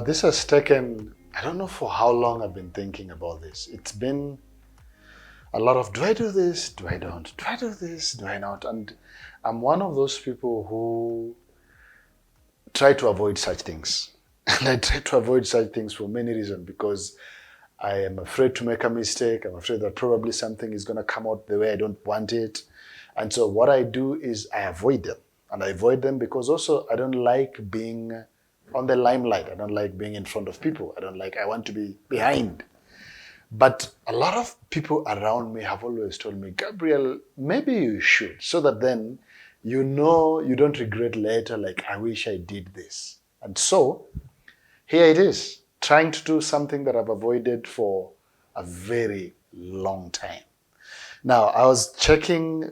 This has taken, I don't know for how long I've been thinking about this. It's been a lot of, do I do this? Do I don't? Do I do this? Do I not? And I'm one of those people who try to avoid such things. And I try to avoid such things for many reasons because I am afraid to make a mistake. I'm afraid that probably something is going to come out the way I don't want it. And so what I do is I avoid them. And I avoid them because also I don't like being on the limelight. I don't like being in front of people. I want to be behind. But a lot of people around me have always told me, Gabriel, maybe you should, so that then you know you don't regret later, like, I wish I did this. And so here it is, trying to do something that I've avoided for a very long time. Now,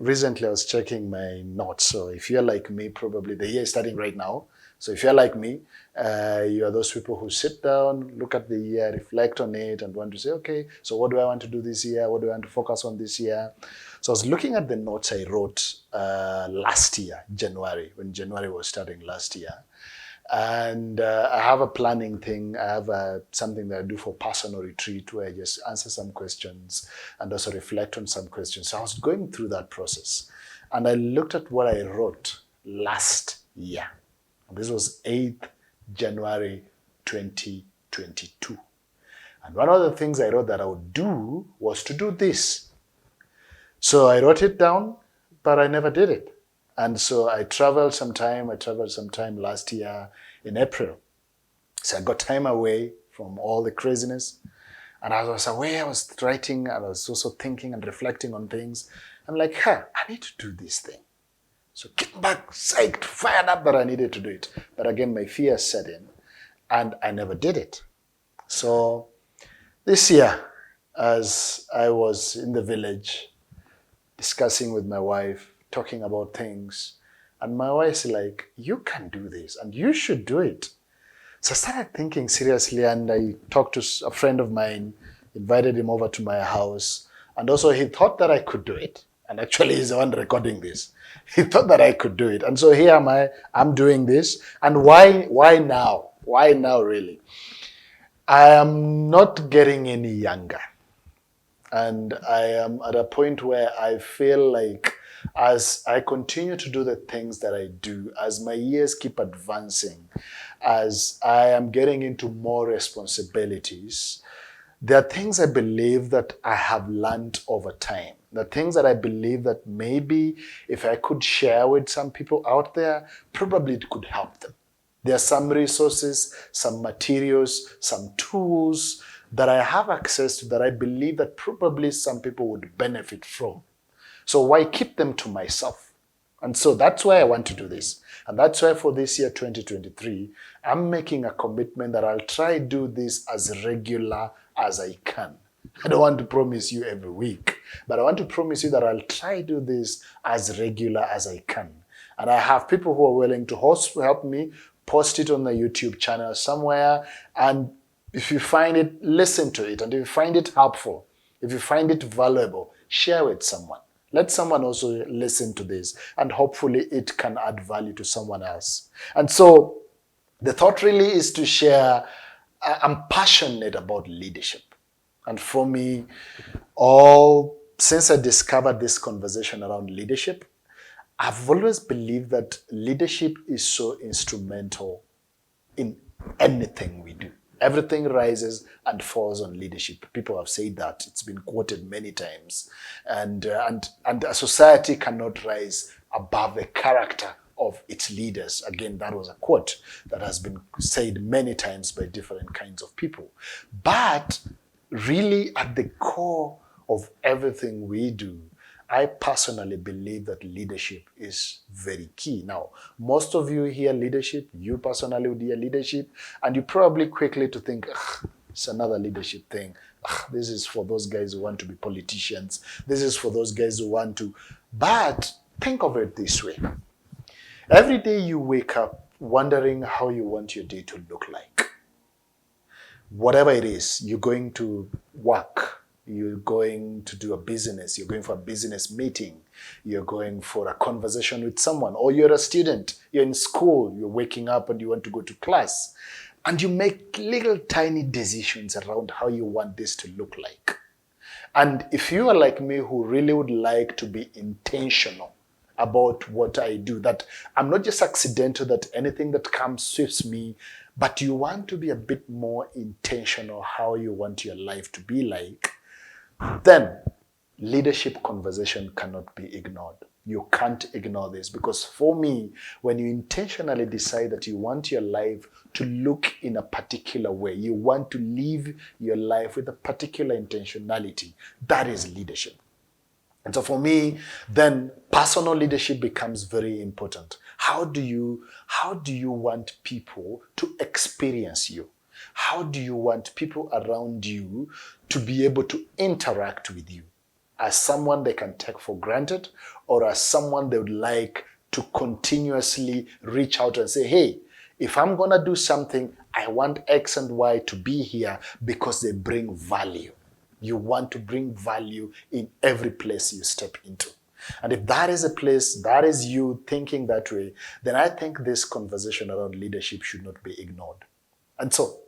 recently I was checking my notes. So if you're like me, probably the year is starting right now. So if you're like me, you are those people who sit down, look at the year, reflect on it, and want to say, okay, so what do I want to do this year? What do I want to focus on this year? So I was looking at the notes I wrote last year, January, when January was starting last year. And I have a planning thing. I have something that I do for personal retreat where I just answer some questions and also reflect on some questions. So I was going through that process and I looked at what I wrote last year. This was 8th January 2022. And one of the things I wrote that I would do was to do this. So I wrote it down, but I never did it. And so I traveled sometime last year in April. So I got time away from all the craziness. And as I was away, I was writing, I was also thinking and reflecting on things. I'm like, I need to do this thing. So get back, psyched, fired up that I needed to do it. But again, my fear set in and I never did it. So this year, as I was in the village discussing with my wife, talking about things, and my wife's like, you can do this and you should do it. So I started thinking seriously and I talked to a friend of mine, invited him over to my house, and also he thought that I could do it. And actually he's the one recording this. He thought that I could do it. And so here am I, I'm doing this. And why now? Why now really? I am not getting any younger. And I am at a point where I feel like as I continue to do the things that I do, as my years keep advancing, as I am getting into more responsibilities, there are things I believe that I have learned over time. The things that I believe that maybe if I could share with some people out there, probably it could help them. There are some resources, some materials, some tools that I have access to that I believe that probably some people would benefit from. So why keep them to myself? And so that's why I want to do this. And that's why for this year, 2023, I'm making a commitment that I'll try to do this as regular as I can. I don't want to promise you every week, but I want to promise you that I'll try to do this as regular as I can. And I have people who are willing to help me post it on the YouTube channel somewhere. And if you find it, listen to it. And if you find it helpful, if you find it valuable, share with someone. Let someone also listen to this, and hopefully it can add value to someone else. And so the thought really is to share, I'm passionate about leadership. And for me, since I discovered this conversation around leadership, I've always believed that leadership is so instrumental in anything we do. Everything rises and falls on leadership. People have said that. It's been quoted many times. And a society cannot rise above the character of its leaders. Again, that was a quote that has been said many times by different kinds of people. But really at the core of everything we do, I personally believe that leadership is very key. Now, most of you hear leadership, you personally would hear leadership, and you probably quickly to think, it's another leadership thing. This is for those guys who want to be politicians. This is for those guys who want to. But think of it this way. Every day you wake up wondering how you want your day to look like. Whatever it is, you're going to work, you're going to do a business, you're going for a business meeting, you're going for a conversation with someone, or you're a student, you're in school, you're waking up and you want to go to class. And you make little tiny decisions around how you want this to look like. And if you are like me who really would like to be intentional about what I do, that I'm not just accidental, that anything that comes sweeps me, but you want to be a bit more intentional how you want your life to be like, then leadership conversation cannot be ignored. You can't ignore this, because for me, when you intentionally decide that you want your life to look in a particular way, you want to live your life with a particular intentionality, that is leadership. And so for me, then personal leadership becomes very important. How do you want people to experience you? How do you want people around you to be able to interact with you? As someone they can take for granted, or as someone they would like to continuously reach out and say, hey, if I'm going to do something, I want X and Y to be here because they bring value. You want to bring value in every place you step into. And if that is a place, that is you thinking that way, then I think this conversation around leadership should not be ignored. And so,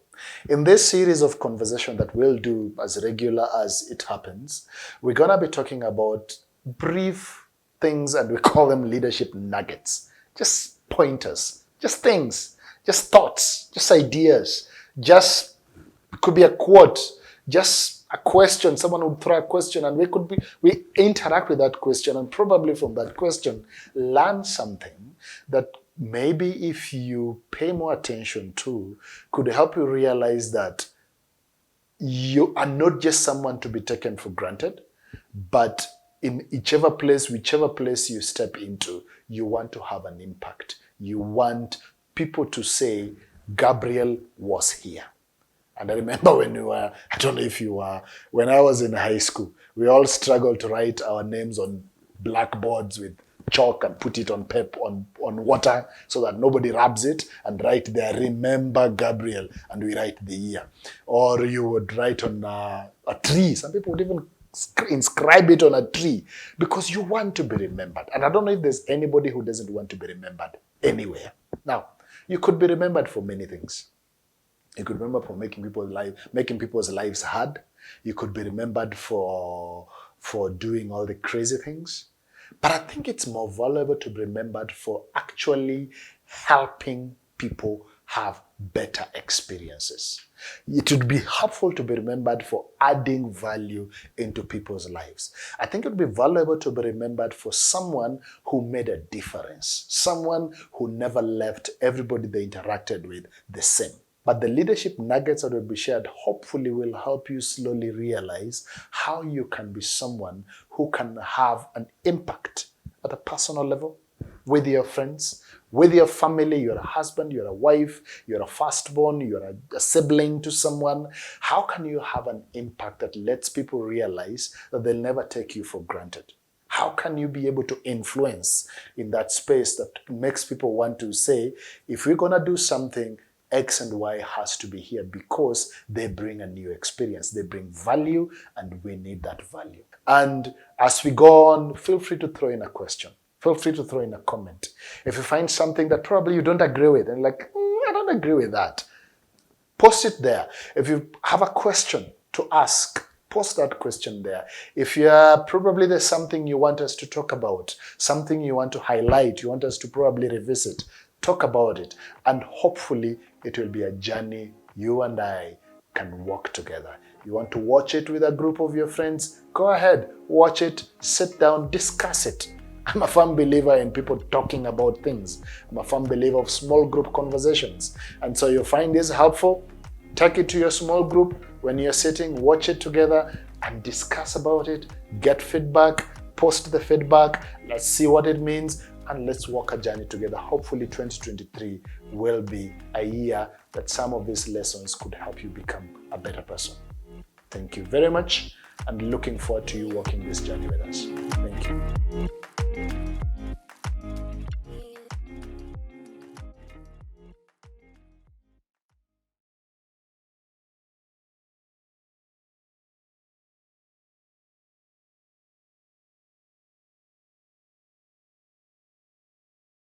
in this series of conversation that we'll do as regular as it happens, we're going to be talking about brief things, and we call them leadership nuggets. Just pointers, just things, just thoughts, just ideas, just, it could be a quote, just a question. Someone would throw a question and we interact with that question, and probably from that question learn something that maybe if you pay more attention to, could help you realize that you are not just someone to be taken for granted, but in whichever place you step into, you want to have an impact. You want people to say, Gabriel was here. And I remember when I was in high school, we all struggled to write our names on blackboards with chalk and put it on on water so that nobody rubs it, and write there, remember Gabriel, and we write the year. Or you would write on a tree. Some people would even inscribe it on a tree, because you want to be remembered. And I don't know if there's anybody who doesn't want to be remembered anywhere. Now, you could be remembered for many things. You could remember for making people's lives hard. You could be remembered for doing all the crazy things. But I think it's more valuable to be remembered for actually helping people have better experiences. It would be helpful to be remembered for adding value into people's lives. I think it would be valuable to be remembered for someone who made a difference, someone who never left everybody they interacted with the same. But the leadership nuggets that will be shared hopefully will help you slowly realize how you can be someone who can have an impact at a personal level with your friends, with your family. You're a husband, you're a wife, you're a firstborn, you're a sibling to someone. How can you have an impact that lets people realize that they'll never take you for granted? How can you be able to influence in that space that makes people want to say, if we're going to do something, X and Y has to be here, because they bring a new experience. They bring value, and we need that value. And as we go on, feel free to throw in a question. Feel free to throw in a comment. If you find something that probably you don't agree with, and I don't agree with that, post it there. If you have a question to ask, post that question there. If probably there's something you want us to talk about, something you want to highlight, you want us to probably revisit, talk about it, and hopefully it will be a journey you and I can walk together. You want to watch it with a group of your friends? Go ahead, watch it, sit down, discuss it. I'm a firm believer in people talking about things. I'm a firm believer of small group conversations. And so you find this helpful, take it to your small group. When you're sitting, watch it together and discuss about it, get feedback, post the feedback, let's see what it means, and let's walk a journey together. Hopefully 2023 will be a year that some of these lessons could help you become a better person. Thank you very much, and looking forward to you walking this journey with us. Thank you.